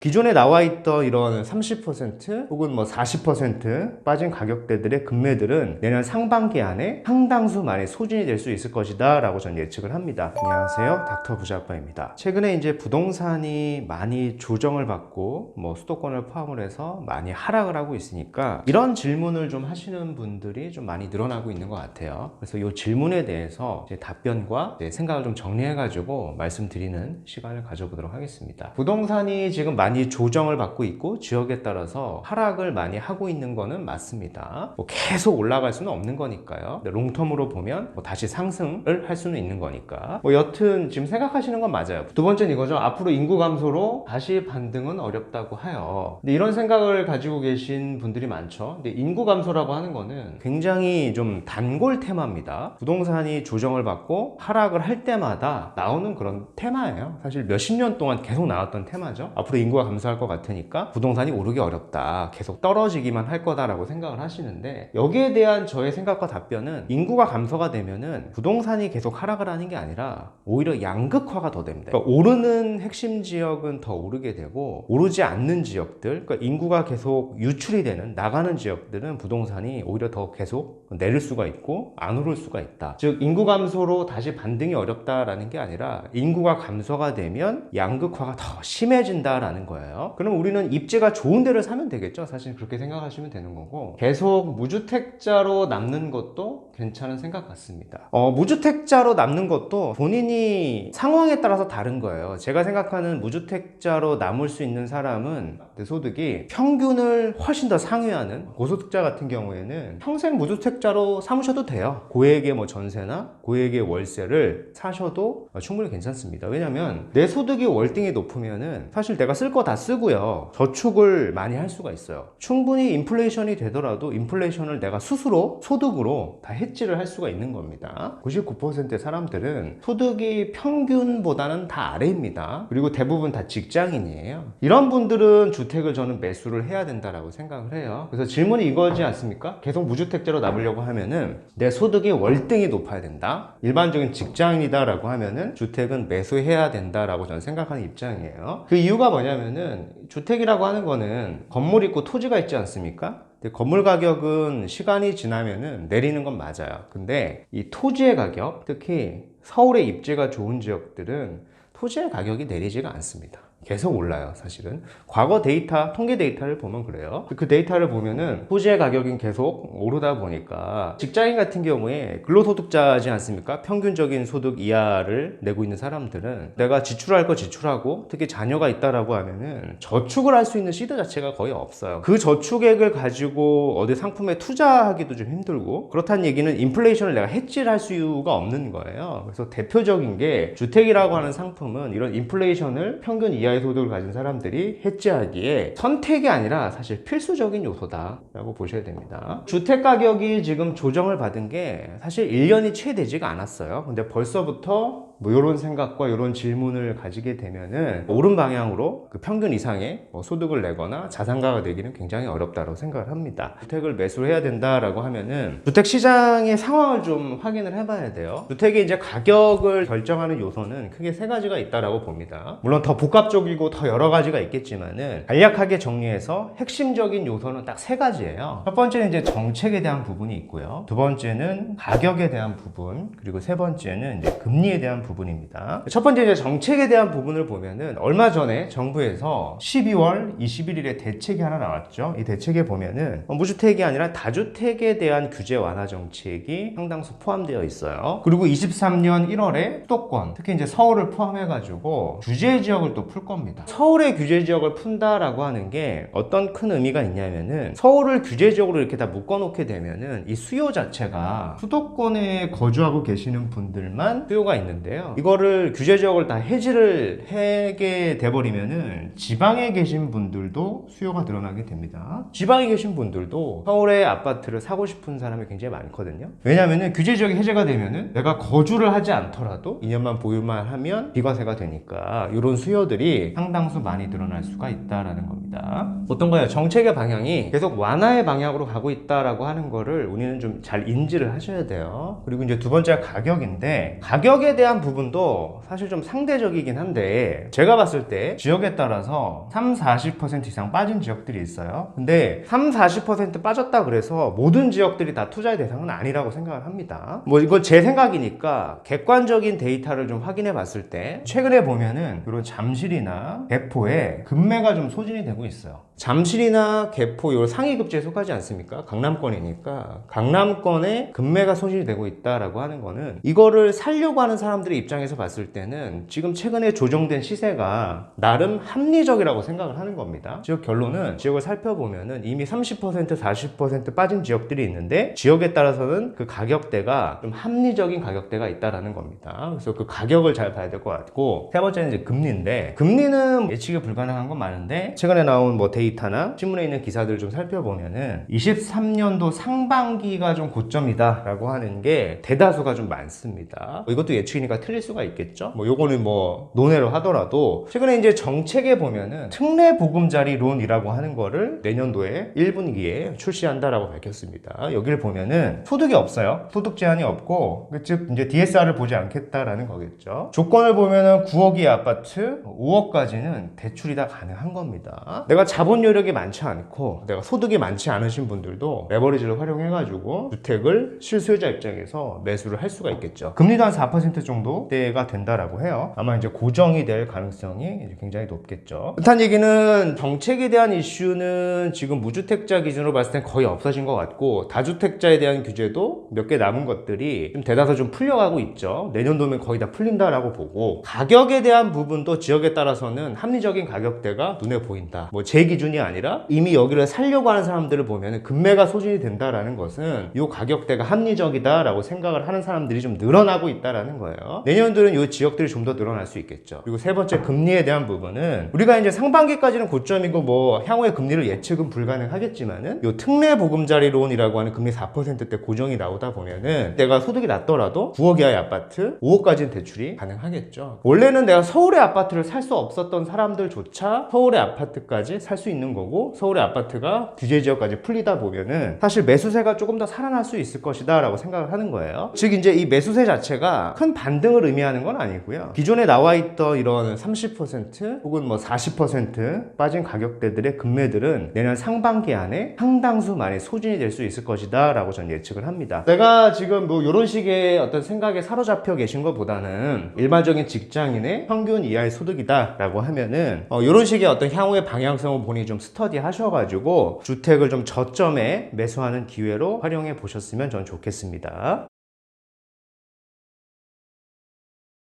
기존에 나와 있던 이런 30% 혹은 뭐 40% 빠진 가격대들의 금매들은 내년 상반기 안에 상당수 많이 소진이 될 수 있을 것이다 라고 저는 예측을 합니다. 안녕하세요, 닥터 부자아빠입니다. 최근에 이제 부동산이 많이 조정을 받고 뭐 수도권을 포함을 해서 많이 하락을 하고 있으니까 이런 질문을 좀 하시는 분들이 좀 많이 늘어나고 있는 것 같아요. 그래서 이 질문에 대해서 제 답변과 제 생각을 좀 정리해 가지고 말씀드리는 시간을 가져보도록 하겠습니다. 부동산이 지금 많이 조정을 받고 있고 지역에 따라서 하락을 많이 하고 있는 거는 맞습니다. 뭐 계속 올라갈 수는 없는 거니까요. 롱텀으로 보면 뭐 다시 상승을 할 수는 있는 거니까 뭐 여튼 지금 생각하시는 건 맞아요. 두 번째는 이거죠. 앞으로 인구 감소로 다시 반등은 어렵다고 해요. 근데 이런 생각을 가지고 계신 분들이 많죠. 근데 인구 감소라고 하는 거는 굉장히 좀 단골 테마입니다. 부동산이 조정을 받고 하락을 할 때마다 나오는 그런 테마예요. 사실 몇십 년 동안 계속 나왔던 테마죠. 앞으로 인구가 감소할 것 같으니까 부동산이 오르기 어렵다, 계속 떨어지기만 할 거다라고 생각을 하시는데, 여기에 대한 저의 생각과 답변은 인구가 감소가 되면은 부동산이 계속 하락을 하는 게 아니라 오히려 양극화가 더 됩니다. 그러니까 오르는 핵심 지역은 더 오르게 되고 오르지 않는 지역들, 그러니까 인구가 계속 유출이 되는 나가는 지역들은 부동산이 오히려 더 계속 내릴 수가 있고 안 오를 수가 있다. 즉 인구 감소로 다시 반등이 어렵다라는 게 아니라 인구가 감소가 되면 양극화가 더 심해진다라는 거예요. 그럼 우리는 입지가 좋은 데를 사면 되겠죠. 사실 그렇게 생각하시면 되는 거고, 계속 무주택자로 남는 것도 괜찮은 생각 같습니다. 무주택자로 남는 것도 본인이 상황에 따라서 다른 거예요. 제가 생각하는 무주택자로 남을 수 있는 사람은 내 소득이 평균을 훨씬 더 상회하는 고소득자 같은 경우에는 평생 무주택자로 삼으셔도 돼요. 고액의 뭐 전세나 고액의 월세를 사셔도 충분히 괜찮습니다. 왜냐면 내 소득이 월등히 높으면은 사실 내가 쓸 거 다 쓰고요, 저축을 많이 할 수가 있어요. 충분히 인플레이션이 되더라도 인플레이션을 내가 스스로 소득으로 다 해지를 할 수가 있는 겁니다. 99%의 사람들은 소득이 평균보다는 다 아래입니다. 그리고 대부분 다 직장인이에요. 이런 분들은 주택을 저는 매수를 해야 된다라고 생각을 해요. 그래서 질문이 이거지 않습니까? 계속 무주택자로 남으려고 하면은 내 소득이 월등히 높아야 된다, 일반적인 직장인이다라고 하면은 주택은 매수해야 된다라고 저는 생각하는 입장이에요. 그 이유가 뭐냐면은, 주택이라고 하는 거는 건물 있고 토지가 있지 않습니까? 근데 건물 가격은 시간이 지나면은 내리는 건 맞아요. 근데 이 토지의 가격, 특히 서울의 입지가 좋은 지역들은 토지의 가격이 내리지가 않습니다. 계속 올라요. 사실은 과거 데이터, 통계 데이터를 보면 그래요. 그 데이터를 보면은 토지의 가격이 계속 오르다 보니까 직장인 같은 경우에 근로소득자지 않습니까? 평균적인 소득 이하를 내고 있는 사람들은 내가 지출할 거 지출하고, 특히 자녀가 있다라고 하면은 저축을 할 수 있는 시드 자체가 거의 없어요. 그 저축액을 가지고 어디 상품에 투자하기도 좀 힘들고, 그렇다는 얘기는 인플레이션을 내가 해지를 할 수가 없는 거예요. 그래서 대표적인 게 주택이라고 하는 상품은 이런 인플레이션을 평균 이하 의 소득을 가진 사람들이 해지하기에 선택이 아니라 사실 필수적인 요소다 라고 보셔야 됩니다. 주택 가격이 지금 조정을 받은 게 사실 1년이 채 되지가 않았어요. 근데 벌써부터 뭐 이런 생각과 이런 질문을 가지게 되면은 오른 방향으로 그 평균 이상의 소득을 내거나 자산가가 되기는 굉장히 어렵다고 생각을 합니다. 주택을 매수해야 된다라고 하면은 주택 시장의 상황을 좀 확인을 해봐야 돼요. 주택의 이제 가격을 결정하는 요소는 크게 세 가지가 있다라고 봅니다. 물론 더 복합적이고 더 여러 가지가 있겠지만은 간략하게 정리해서 핵심적인 요소는 딱 세 가지예요. 첫 번째는 이제 정책에 대한 부분이 있고요. 두 번째는 가격에 대한 부분, 그리고 세 번째는 이제 금리에 대한 부분입니다. 첫 번째 이제 정책에 대한 부분을 보면은 얼마 전에 정부에서 12월 21일에 대책이 하나 나왔죠. 이 대책에 보면은 무주택이 아니라 다주택에 대한 규제 완화 정책이 상당수 포함되어 있어요. 그리고 23년 1월에 수도권, 특히 이제 서울을 포함해가지고 규제 지역을 또 풀 겁니다. 서울의 규제 지역을 푼다라고 하는 게 어떤 큰 의미가 있냐면은, 서울을 규제 지역으로 이렇게 다 묶어놓게 되면은 이 수요 자체가 수도권에 거주하고 계시는 분들만 수요가 있는데요, 이거를 규제 지역을 다 해지를 하게 돼버리면은 지방에 계신 분들도 수요가 늘어나게 됩니다. 지방에 계신 분들도 서울의 아파트를 사고 싶은 사람이 굉장히 많거든요. 왜냐면은 규제 지역이 해제가 되면은 내가 거주를 하지 않더라도 2년만 보유만 하면 비과세가 되니까 이런 수요들이 상당수 많이 늘어날 수가 있다라는 겁니다. 어떤 거예요? 정책의 방향이 계속 완화의 방향으로 가고 있다라고 하는 거를 우리는 좀 잘 인지를 하셔야 돼요. 그리고 이제 두 번째가 가격인데, 가격에 대한 부분도 사실 좀 상대적이긴 한데 제가 봤을 때 지역에 따라서 30-40% 이상 빠진 지역들이 있어요. 근데 30-40% 빠졌다 그래서 모든 지역들이 다 투자의 대상은 아니라고 생각을 합니다. 뭐 이건 제 생각이니까 객관적인 데이터를 좀 확인해 봤을 때 최근에 보면은 이런 잠실이나 개포에 급매가 좀 소진이 되고 있어요. 잠실이나 개포 요 상위급지에 속하지 않습니까? 강남권이니까 강남권에 급매가 소진이 되고 있다라고 하는 거는 이거를 살려고 하는 사람들의 입장에서 봤을 때는 지금 최근에 조정된 시세가 나름 합리적이라고 생각을 하는 겁니다. 즉 결론은 지역을 살펴보면은 이미 30% 40% 빠진 지역들이 있는데 지역에 따라서는 그 가격대가 좀 합리적인 가격대가 있다라는 겁니다. 그래서 그 가격을 잘 봐야 될 것 같고 세 번째는 이제 금리인데 금리는 예측이 불가능한 건 많은데 최근에 나온 뭐 데이터나 신문에 있는 기사들을 좀 살펴보면은 23년도 상반기가 좀 고점이다 라고 하는 게 대다수가 좀 많습니다. 이것도 예측이니까 틀릴 수가 있겠죠. 뭐 요거는 뭐 논외로 하더라도 최근에 이제 정책에 보면은 특례 보금자리론이라고 하는 거를 내년도에 1분기에 출시한다라고 밝혔습니다. 여기를 보면은 소득이 없어요. 소득 제한이 없고 즉 이제 DSR을 보지 않겠다라는 거겠죠. 조건을 보면은 9억이 아파트, 5억까지는 대출이 다 가능한 겁니다. 내가 자본 여력이 많지 않고 내가 소득이 많지 않으신 분들도 레버리지를 활용해가지고 주택을 실수요자 입장에서 매수를 할 수가 있겠죠. 금리도 한 4% 정도대가 된다라고 해요. 아마 이제 고정이 될 가능성이 굉장히 높겠죠. 그렇다는 얘기는 정책에 대한 이슈는 지금 무주택자 기준으로 봤을 땐 거의 없어진 것 같고 다주택자에 대한 규제도 몇 개 남은 것들이 좀 대다수 좀 풀려가고 있죠. 내년도면 거의 다 풀린다라고 보고 가격에 대한 부분도 지역에 따라서는 합리적인 가격대가 눈에 보인다. 뭐 제 기준이 아니라 이미 여기를 살려고 하는 사람들을 보면 금매가 소진이 된다라는 것은 이 가격대가 합리적이다라고 생각을 하는 사람들이 좀 늘어나고 있다라는 거예요. 내년도는 이 지역들이 좀 더 늘어날 수 있겠죠. 그리고 세 번째 금리에 대한 부분은 우리가 이제 상반기까지는 고점이고 뭐 향후의 금리를 예측은 불가능하겠지만은 이 특례 보금자리론이라고 하는 금리 4%대 고정이 나오다 보면은 내가 소득이 낮더라도 9억 이하의 아파트, 5억까지는 대출이 가능하겠죠. 원래는 내가 서울의 아파트를 살 수 없었던 사람들조차 서울의 아파트까지 살 수 있는 거고 서울의 아파트가 규제 지역까지 풀리다 보면은 사실 매수세가 조금 더 살아날 수 있을 것이다 라고 생각을 하는 거예요. 즉 이제 이 매수세 자체가 큰 반등을 의미하는 건 아니고요. 기존에 나와 있던 이런 30% 혹은 뭐 40% 빠진 가격대들의 금매들은 내년 상반기 안에 상당수 많이 소진이 될 수 있을 것이다 라고 저는 예측을 합니다. 내가 지금 뭐 이런 식의 어떤 생각에 사로잡혀 계신 것보다는 일반적인 직장인의 평균 이하의 소득이다 라고 하면은 이런 식의 어떤 향후의 방향성을 본인이 좀 스터디 하셔가지고 주택을 좀 저점에 매수하는 기회로 활용해 보셨으면 전 좋겠습니다.